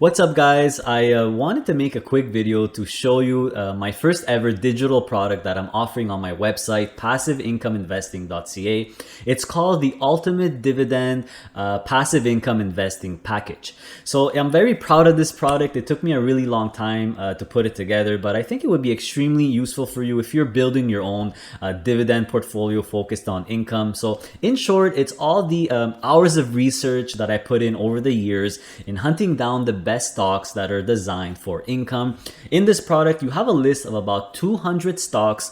What's up, guys? I wanted to make a quick video to show you my first ever digital product that I'm offering on my website, passiveincomeinvesting.ca. It's called the Ultimate Dividend Passive Income Investing Package. So I'm very proud of this product. It took me a really long time to put it together, but I think it would be extremely useful for you if you're building your own dividend portfolio focused on income. So in short, it's all the hours of research that I put in over the years in hunting down the best stocks that are designed for income. In this product, you have a list of about 200 stocks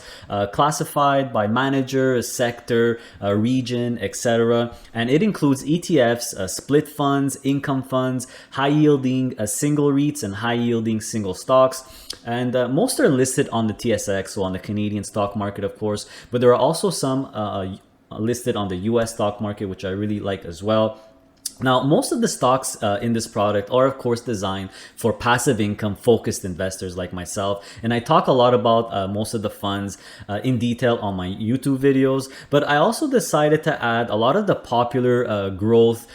classified by manager, sector, region, etc. And it includes ETFs, split funds, income funds, high yielding single REITs, and high yielding single stocks. And most are listed on the TSX, so on the Canadian stock market, of course. But there are also some listed on the US stock market, which I really like as well. Now, most of the stocks in this product are, of course, designed for passive income focused investors like myself. And I talk a lot about most of the funds in detail on my YouTube videos. But I also decided to add a lot of the popular growth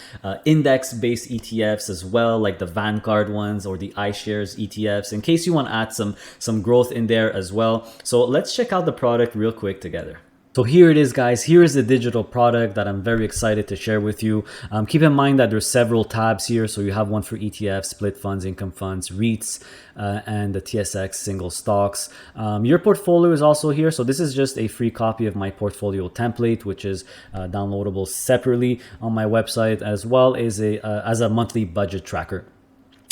index-based ETFs as well, like the Vanguard ones or the iShares ETFs, in case you want to add some growth in there as well. So let's check out the product real quick together. So here it is, guys. Here is the digital product that I'm very excited to share with you. Keep in mind that there's several tabs here. So you have one for ETFs, split funds, income funds, REITs, and the TSX single stocks. Your portfolio is also here. So this is just a free copy of my portfolio template, which is downloadable separately on my website, as well as a monthly budget tracker,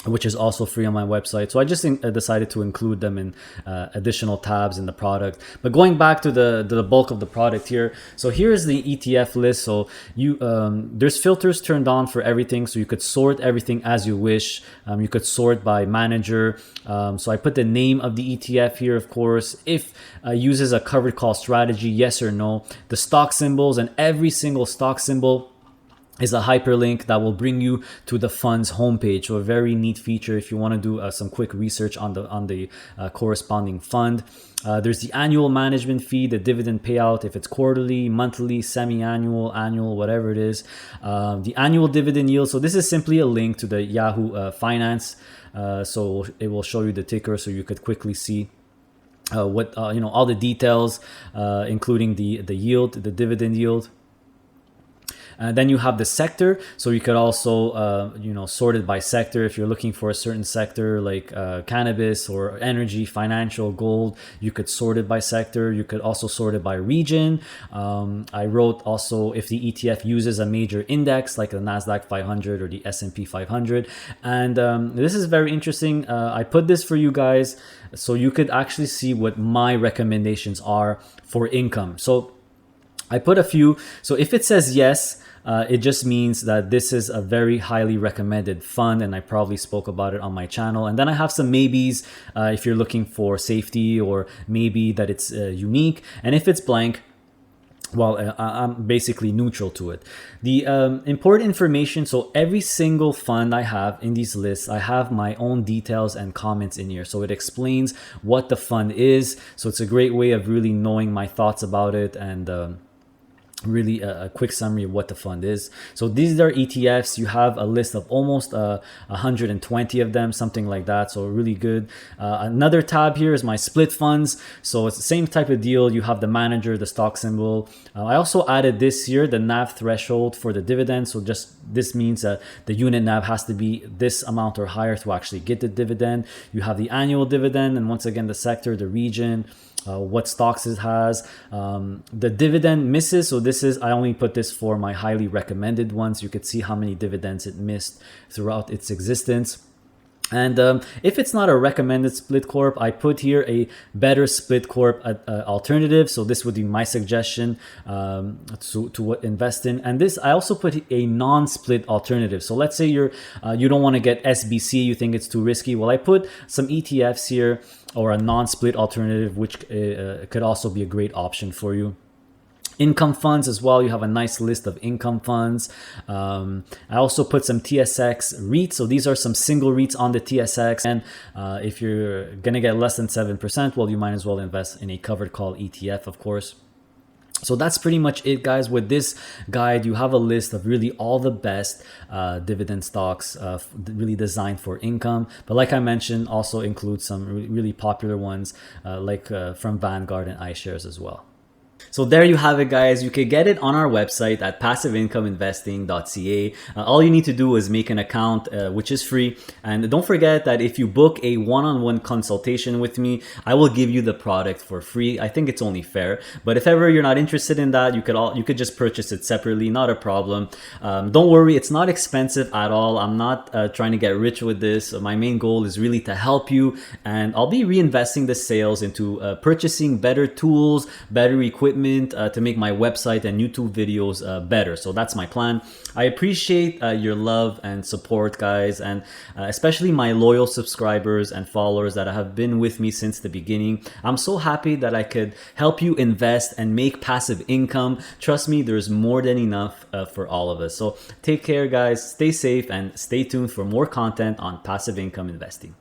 which is also free on my website. So I just decided to include them in additional tabs in the product. But going back to the bulk of the product here, so here's the ETF list. So there's filters turned on for everything, so you could sort everything as you wish. You could sort by manager. So I put the name of the ETF here, of course. If uses a covered call strategy, yes or no. The stock symbols, and every single stock symbol is a hyperlink that will bring you to the fund's homepage. So a very neat feature if you want to do some quick research on the corresponding fund. There's the annual management fee, the dividend payout, if it's quarterly, monthly, semi-annual, annual, whatever it is. The annual dividend yield. So this is simply a link to the Yahoo Finance. So it will show you the ticker so you could quickly see what all the details, including the yield, the dividend yield. Then you have the sector, so you could also sort it by sector. If you're looking for a certain sector like cannabis or energy, financial, gold, you could sort it by sector. You could also sort it by region. I wrote also if the ETF uses a major index like the Nasdaq 500 or the S&P 500. And this is very interesting. I put this for you guys so you could actually see what my recommendations are for income. So I put a few. So if it says yes, it just means that this is a very highly recommended fund, and I probably spoke about it on my channel. And then I have some maybes if you're looking for safety, or maybe that it's unique. And if it's blank, well, I'm basically neutral to it. The important information, so every single fund I have in these lists, I have my own details and comments in here. So it explains what the fund is. So it's a great way of really knowing my thoughts about it, and really a quick summary of what the fund is. So these are ETFs. You have a list of almost 120 of them, something like that. So really good. Another tab here is my split funds. So it's the same type of deal. You have the manager, the stock symbol. I also added this year the NAV threshold for the dividend. So just this means that the unit NAV has to be this amount or higher to actually get the dividend. You have the annual dividend, and once again the sector, the region, what stocks it has, the dividend misses. So this is, I only put this for my highly recommended ones. You could see how many dividends it missed throughout its existence. And if it's not a recommended split corp, I put here a better split corp alternative. So this would be my suggestion to what invest in. And this, I also put a non-split alternative. So let's say you don't want to get SBC, you think it's too risky. Well, I put some ETFs here, or a non-split alternative, which could also be a great option for you. Income funds as well. You have a nice list of income funds. I also put some TSX REITs. So these are some single REITs on the TSX. And if you're going to get less than 7%, well, you might as well invest in a covered call ETF, of course. So that's pretty much it, guys. With this guide, you have a list of really all the best dividend stocks, really designed for income. But like I mentioned, also includes some really popular ones like from Vanguard and iShares as well. So there you have it, guys. You can get it on our website at passiveincomeinvesting.ca. All you need to do is make an account, which is free. And don't forget that if you book a one-on-one consultation with me, I will give you the product for free. I think it's only fair. But if ever you're not interested in that, you could just purchase it separately. Not a problem. Don't worry, it's not expensive at all. I'm not trying to get rich with this. My main goal is really to help you, and I'll be reinvesting the sales into purchasing better tools, better equipment, to make my website and YouTube videos better. So that's my plan. I appreciate your love and support, guys, and especially my loyal subscribers and followers that have been with me since the beginning. I'm so happy that I could help you invest and make passive income. Trust me, there's more than enough for all of us. So take care, guys. Stay safe and stay tuned for more content on passive income investing.